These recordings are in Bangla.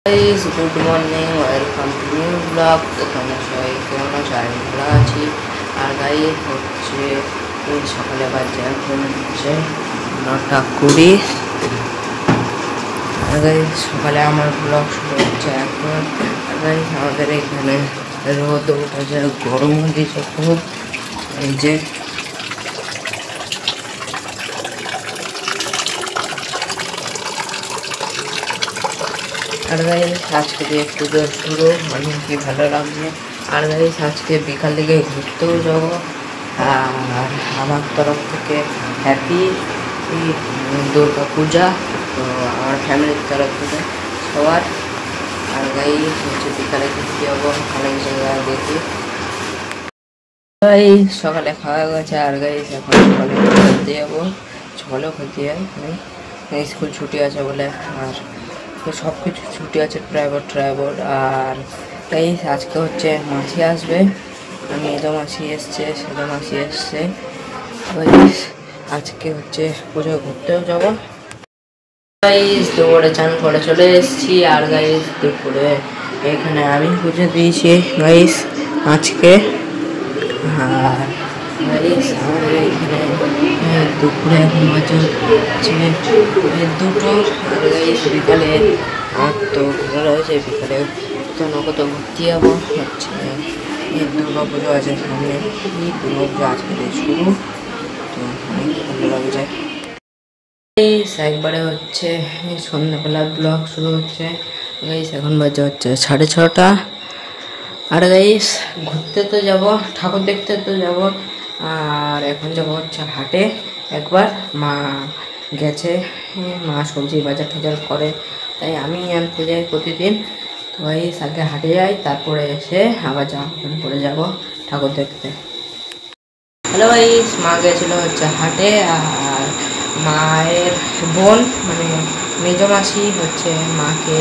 Guys, good morning, welcome to new vlog. তোমরা সবাই কেমন আছো? আমি ভালো আছি। আর গাইস হচ্ছে সকালে বাজে এখন হচ্ছে 9:20। আর গাইস সকালে আমার ব্লগ শুরু হচ্ছে এখন। আর গাইস আমাদের এখানে রোদ উঠেছে, গরম দিয়েছে খুব। এই যে আর গাইস আজকে একটু দূর শুরু অনেক কি ভালো লাগছে। আর গাইস আজকে বিকাল দিকে ঘুরতেও যাবো। আর আমার তরফ থেকে হ্যাপি দুর্গা পূজা, তো আমার ফ্যামিলির তরফ থেকে সবার। আর গাইস হচ্ছে বিকালে ঘুরতে যাবো অনেক জায়গায় দেখি। গাইস সকালে খাওয়া গেছে। আর গাইস এখন সকালে খেলতে যাবো, সকালেও খেলতে যাই। স্কুল ছুটি আছে বলে আর সব কিছু ছুটি আছে, প্রাইভেট। আর তাই আজকে হচ্ছে মাসি আসবে, মেজো মাসি এসছে, সেজো মাসি এসছে। আজকে হচ্ছে পুজো ঘুরতেও যাবো। গাইস দুপুরে চান করে চলে এসেছি। আর গাইস দুপুরে এখানে আমি পুজো দিয়েছি গাইস আজকে। আর গাইস আমাদের এখানে দুপুরে এখন বাজে হচ্ছে 2টো। আর গাইস বিকালে আমার তো ভালো হয়েছে, বিকালে কত ঘুরতে যাবো। হচ্ছে দুর্গা পুজো আছে সামনে, এই দুর্গা পুজো আজকে শুরু, তো অনেক ভালো লাগছে। একবারে হচ্ছে সন্ধ্যাবেলা ব্লগ শুরু হচ্ছে। গাইস এখন বাজে হচ্ছে 6:30। আর গাইস ঘুরতে তো যাব, ঠাকুর দেখতে তো যাব। আর এখন যাব হচ্ছে হাটে একবার। মা গেছে, মা সবজি বাজার টাজার করে, তাই আমি আনতে যাই প্রতিদিন। তো গাইস আগে হাটে যাই, তারপরে এসে আবার জামা কাপড় পরে যাব ঠাকুর দেখতে। হ্যালো গাইস, মা গেছিল হচ্ছে হাটে। আর মায়ের বোন মানে মেজো মাসি হচ্ছে মাকে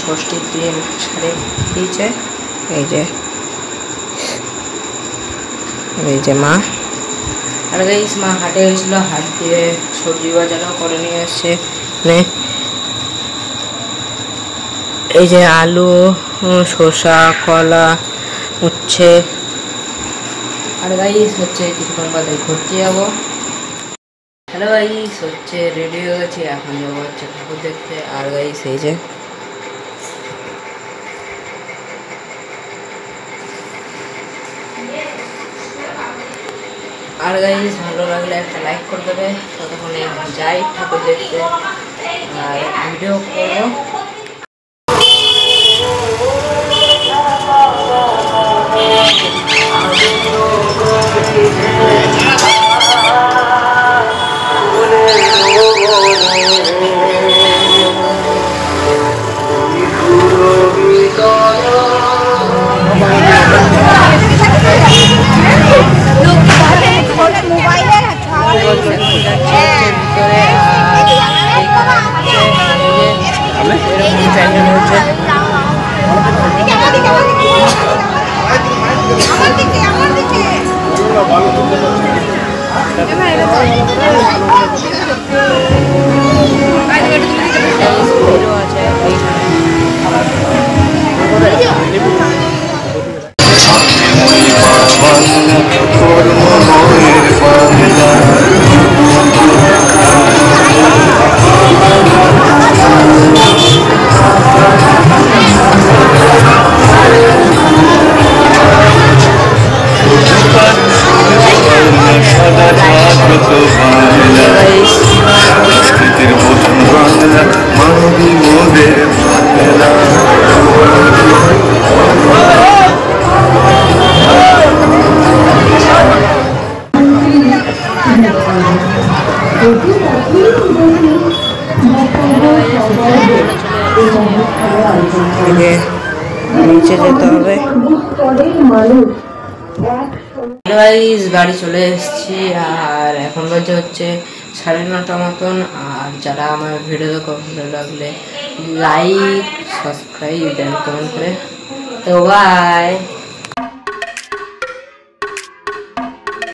ষষ্ঠীর দিন শাড়ি দিয়েছে। এই যে মা। আর গাইস মা হাটে গেছিল, হাট দিয়ে সবজি বাজারও করে নিয়ে এসছে। এই যে আলু, শসা, কলা, উচ্ছে। আর গাইস হচ্ছে কিছুক্ষণ বাদে ঘুরতে যাবো। হ্যালো গাইস হচ্ছে রেডি হয়ে গেছি, এখন যাবো হচ্ছে ঠাকুর দেখতে। আর গাইস এই যে আর গাইস ভালো লাগলে একটা লাইক করে দেবে। ততক্ষণে যাই ঠাকুর দেখতে আর ভিডিও করবো। নিচে যেতে হবে। বাড়ি চলে এসেছি। আর এখন বাজে হচ্ছে 9:30 মতন। আর যারা আমার ভিডিও দেখো ভালো লাগলে লাইক, সাবস্ক্রাইব, কমেন্ট করে। তো বাই।